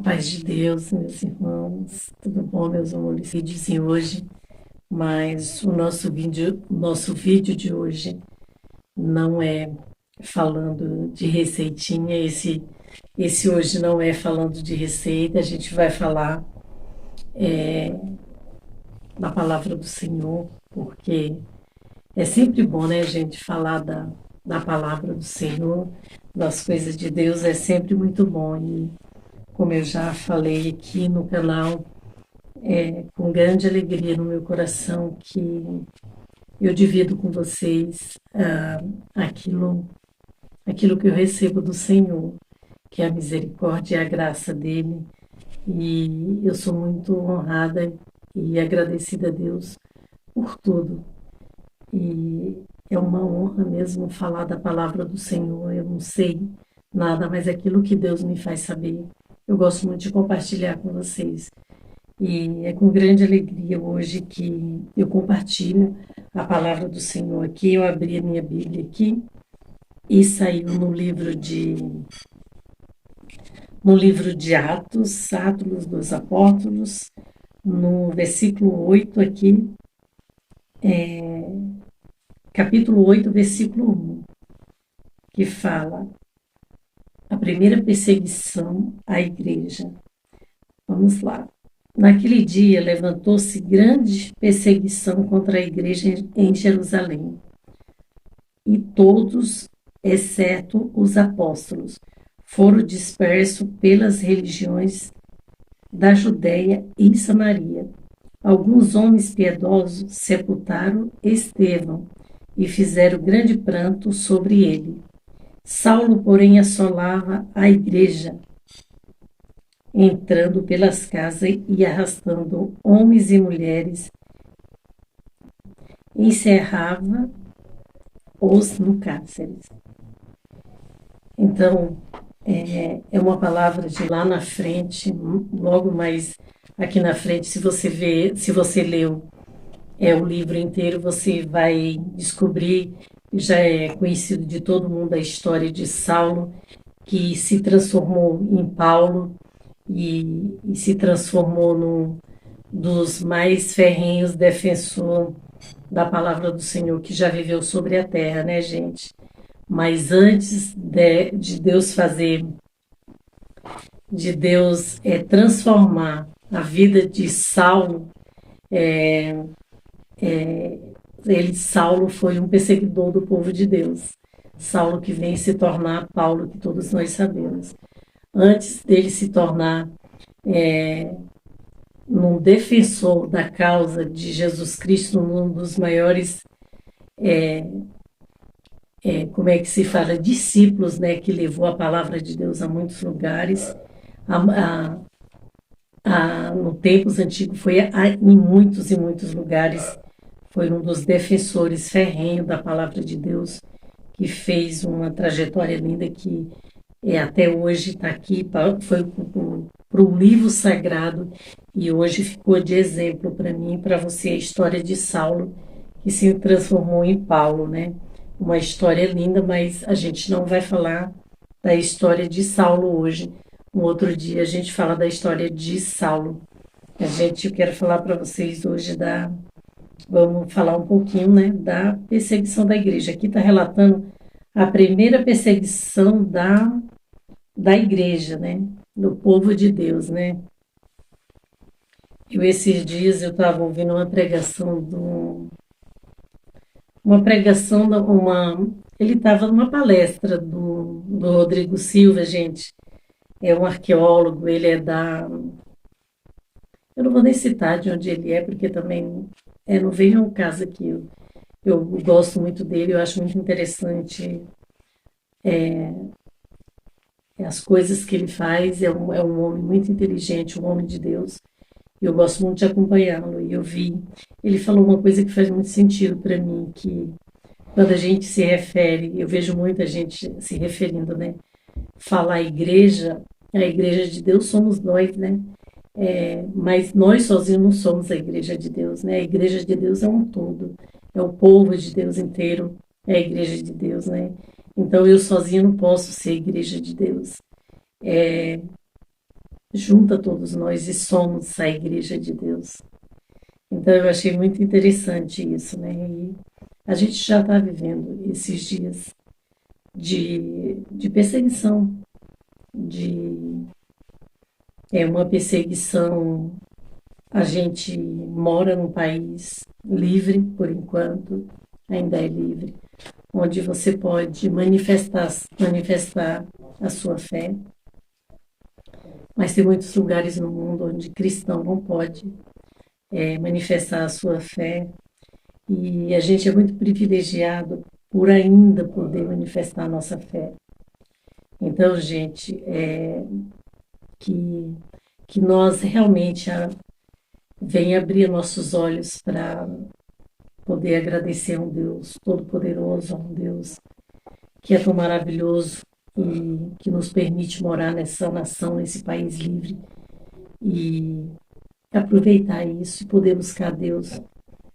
Paz de Deus, meus irmãos, tudo bom, meus amores? Vídeos hoje, mas o nosso vídeo de hoje não é falando de receitinha, esse hoje não é falando de receita, a gente vai falar da palavra do Senhor, porque é sempre bom, né, gente, falar da palavra do Senhor, das coisas de Deus, é sempre muito bom. E como eu já falei aqui no canal, com grande alegria no meu coração que eu divido com vocês aquilo, aquilo que eu recebo do Senhor, que é a misericórdia e a graça dele. E eu sou muito honrada e agradecida a Deus por tudo. E é uma honra mesmo falar da palavra do Senhor. Eu não sei nada, mas aquilo que Deus me faz saber, eu gosto muito de compartilhar com vocês. E é com grande alegria hoje que eu compartilho a palavra do Senhor aqui. Eu abri a minha Bíblia aqui e saiu no livro de Atos, Atos dos Apóstolos, no versículo 8 aqui, capítulo 8, versículo 1, que fala a primeira perseguição à igreja. Vamos lá. Naquele dia levantou-se grande perseguição contra a igreja em Jerusalém, e todos, exceto os apóstolos, foram dispersos pelas religiões da Judéia e Samaria. Alguns homens piedosos sepultaram Estevão e fizeram grande pranto sobre ele. Saulo, porém, assolava a igreja, entrando pelas casas e arrastando homens e mulheres, encerrava-os no cárcere. Então, é uma palavra de lá na frente, logo mais aqui na frente, se você leu o livro inteiro, você vai descobrir, já é conhecido de todo mundo a história de Saulo, que se transformou em Paulo e se transformou num dos mais ferrenhos defensores da palavra do Senhor que já viveu sobre a terra, né, gente? Mas antes de Deus transformar a vida de Saulo, Saulo foi um perseguidor do povo de Deus. Saulo que vem se tornar Paulo, que todos nós sabemos. Antes dele se tornar um defensor da causa de Jesus Cristo, um dos maiores, como é que se fala, discípulos, né, que levou a palavra de Deus a muitos lugares. No tempos antigos foi em muitos e muitos lugares. Foi um dos defensores ferrenhos da palavra de Deus, que fez uma trajetória linda que até hoje está aqui, foi para o livro sagrado e hoje ficou de exemplo para mim e para você a história de Saulo, que se transformou em Paulo, né? Uma história linda, mas a gente não vai falar da história de Saulo hoje. Um outro dia a gente fala da história de Saulo. Eu quero falar para vocês hoje vamos falar um pouquinho, né, da perseguição da igreja. Aqui está relatando a primeira perseguição da igreja, né, do povo de Deus, né. Esses dias eu estava ouvindo uma pregação ele estava numa palestra do Rodrigo Silva, gente. É um arqueólogo, ele é eu não vou nem citar de onde ele é, porque também não vem ao caso aqui. Eu gosto muito dele, eu acho muito interessante as coisas que ele faz. É um homem muito inteligente, um homem de Deus. Eu gosto muito de acompanhá-lo. E ele falou uma coisa que faz muito sentido para mim, que quando a gente se refere, eu vejo muita gente se referindo, né? Falar a igreja de Deus somos nós, né? Mas nós sozinhos não somos a igreja de Deus, né? A igreja de Deus é um todo, é o povo de Deus inteiro, é a igreja de Deus, né? Então eu sozinho não posso ser a igreja de Deus. junta todos nós e somos a Igreja de Deus. Então eu achei muito interessante isso, né? E a gente já está vivendo esses dias de perseguição, de uma perseguição. A gente mora num país livre, por enquanto, ainda é livre, onde você pode manifestar a sua fé, mas tem muitos lugares no mundo onde cristão não pode manifestar a sua fé, e a gente é muito privilegiado por ainda poder manifestar a nossa fé. Então, gente, que, que nós realmente venha abrir nossos olhos para poder agradecer a um Deus todo-poderoso, a um Deus que é tão maravilhoso e que nos permite morar nessa nação, nesse país livre, e aproveitar isso e poder buscar Deus,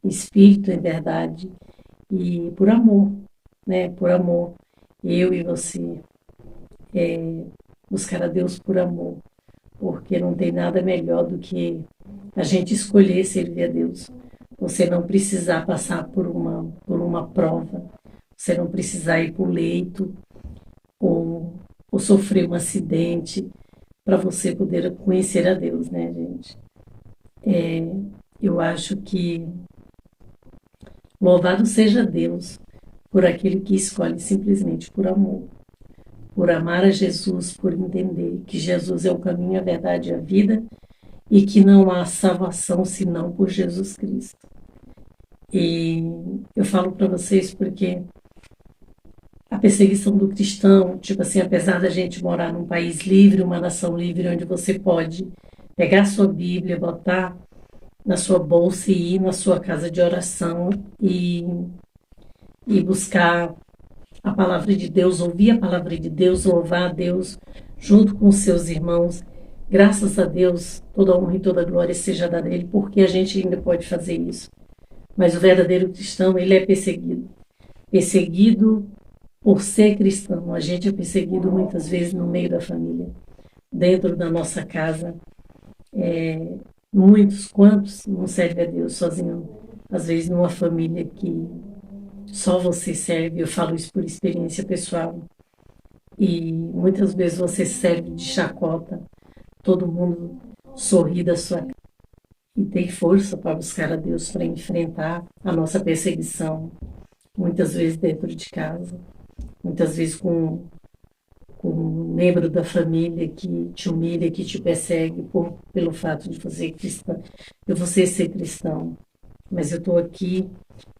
espírito em verdade e por amor, né? Por amor, eu e você, buscar a Deus por amor, porque não tem nada melhor do que a gente escolher servir a Deus. Você não precisar passar por uma prova, você não precisar ir para o leito ou sofrer um acidente para você poder conhecer a Deus, né, gente? Eu acho que louvado seja Deus por aquele que escolhe simplesmente por amor, por amar a Jesus, por entender que Jesus é o caminho, a verdade e a vida e que não há salvação senão por Jesus Cristo. E eu falo para vocês porque a perseguição do cristão, tipo assim, apesar da gente morar num país livre, uma nação livre, onde você pode pegar a sua Bíblia, botar na sua bolsa e ir na sua casa de oração e buscar a palavra de Deus, ouvir a palavra de Deus, louvar a Deus junto com os seus irmãos. Graças a Deus, toda honra e toda glória seja dada a Ele, porque a gente ainda pode fazer isso. Mas o verdadeiro cristão, ele é perseguido. Perseguido por ser cristão. A gente é perseguido muitas vezes no meio da família, dentro da nossa casa. Quantos não servem a Deus sozinho? Às vezes numa família que só você serve, eu falo isso por experiência pessoal. E muitas vezes você serve de chacota, todo mundo sorri da sua cara e tem força para buscar a Deus, para enfrentar a nossa perseguição, muitas vezes dentro de casa, muitas vezes com um membro da família que te humilha, que te persegue pelo fato de você ser cristão. Mas eu estou aqui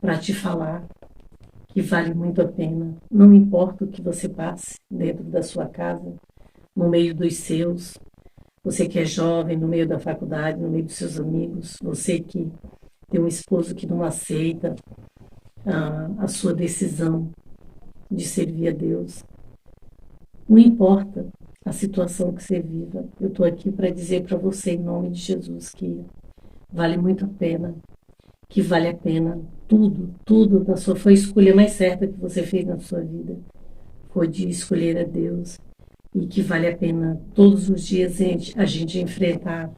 para te falar que vale muito a pena. Não importa o que você passe dentro da sua casa, no meio dos seus, você que é jovem, no meio da faculdade, no meio dos seus amigos, você que tem um esposo que não aceita a sua decisão de servir a Deus. Não importa a situação que você viva, eu estou aqui para dizer para você, em nome de Jesus, que vale muito a pena, que vale a pena tudo foi a escolha mais certa que você fez na sua vida, foi de escolher a Deus, e que vale a pena todos os dias a gente enfrentar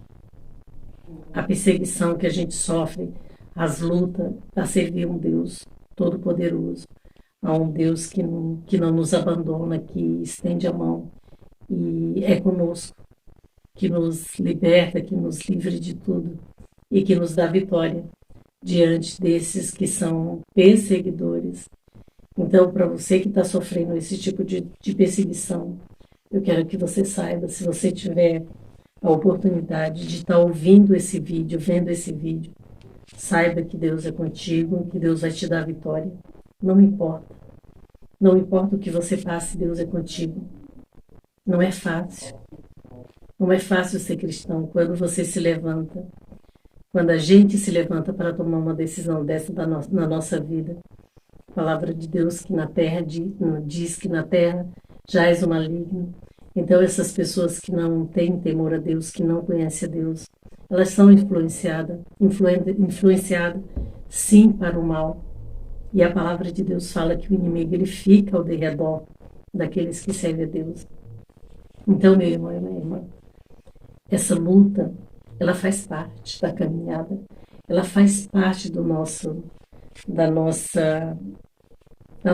a perseguição que a gente sofre, as lutas para servir um Deus todo-poderoso, a um Deus que não nos abandona, que estende a mão e é conosco, que nos liberta, que nos livra de tudo e que nos dá vitória diante desses que são perseguidores. Então, para você que está sofrendo esse tipo de perseguição, eu quero que você saiba, se você tiver a oportunidade de estar ouvindo esse vídeo, vendo esse vídeo, saiba que Deus é contigo, que Deus vai te dar a vitória. Não importa. Não importa o que você passe, Deus é contigo. Não é fácil. Não é fácil ser cristão quando você se levanta. Quando a gente se levanta para tomar uma decisão dessa na nossa vida. A palavra de Deus que na terra diz que na terra jaz o maligno. Então essas pessoas que não têm temor a Deus, que não conhecem a Deus, elas são influenciadas sim para o mal. E a palavra de Deus fala que o inimigo ele fica ao redor daqueles que servem a Deus. Então, meu irmão e minha irmã, essa luta, ela faz parte da caminhada, ela faz parte da nossa, da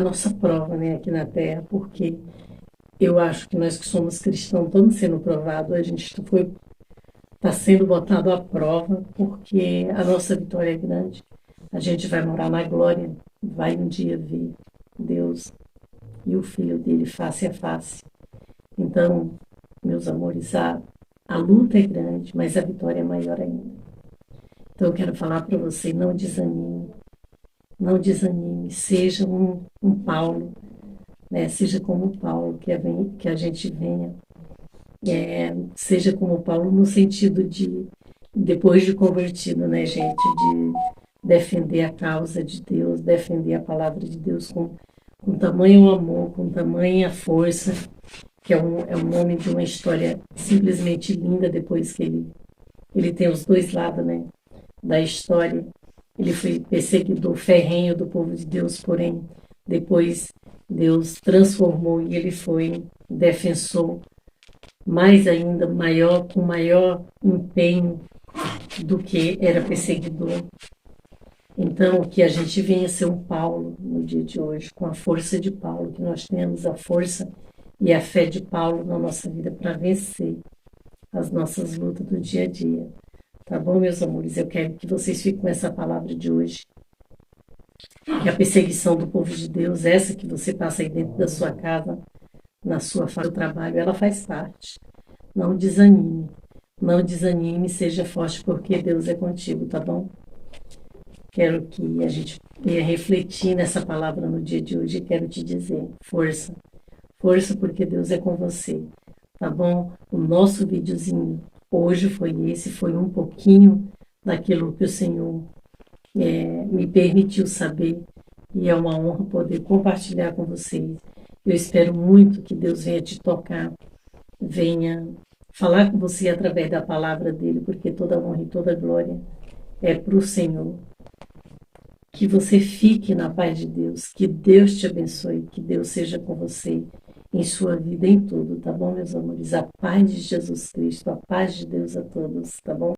nossa prova, né, aqui na Terra, porque eu acho que nós que somos cristãos estamos sendo provados, a gente está sendo botado à prova, porque a nossa vitória é grande. A gente vai morar na glória, vai um dia ver Deus e o Filho dele face a face. Então, meus amores, a luta é grande, mas a vitória é maior ainda. Então, eu quero falar para você, não desanime, não desanime, seja um Paulo, né? Seja como Paulo, que a gente venha, seja como Paulo no sentido de, depois de convertido, né, gente, de defender a causa de Deus, defender a palavra de Deus com tamanho amor, com tamanha força, que é um homem de uma história simplesmente linda, depois que ele tem os dois lados, né, da história. Ele foi perseguidor ferrenho do povo de Deus, porém, depois Deus transformou e ele foi defensor mais ainda, maior, com maior empenho do que era perseguidor. Então, que a gente venha ser um Paulo no dia de hoje, com a força de Paulo, que nós tenhamos a força e a fé de Paulo na nossa vida para vencer as nossas lutas do dia a dia. Tá bom, meus amores? Eu quero que vocês fiquem com essa palavra de hoje. Que a perseguição do povo de Deus, essa que você passa aí dentro da sua casa, na sua fase do trabalho, ela faz parte. Não desanime. Não desanime, seja forte, porque Deus é contigo, tá bom? Quero que a gente venha refletir nessa palavra no dia de hoje e quero te dizer, força. Força porque Deus é com você, tá bom? O nosso videozinho hoje foi um pouquinho daquilo que o Senhor me permitiu saber e é uma honra poder compartilhar com vocês. Eu espero muito que Deus venha te tocar, venha falar com você através da palavra dele, porque toda honra e toda glória é para o Senhor. Que você fique na paz de Deus, que Deus te abençoe, que Deus seja com você em sua vida, em tudo, tá bom, meus amores? A paz de Jesus Cristo, a paz de Deus a todos, tá bom?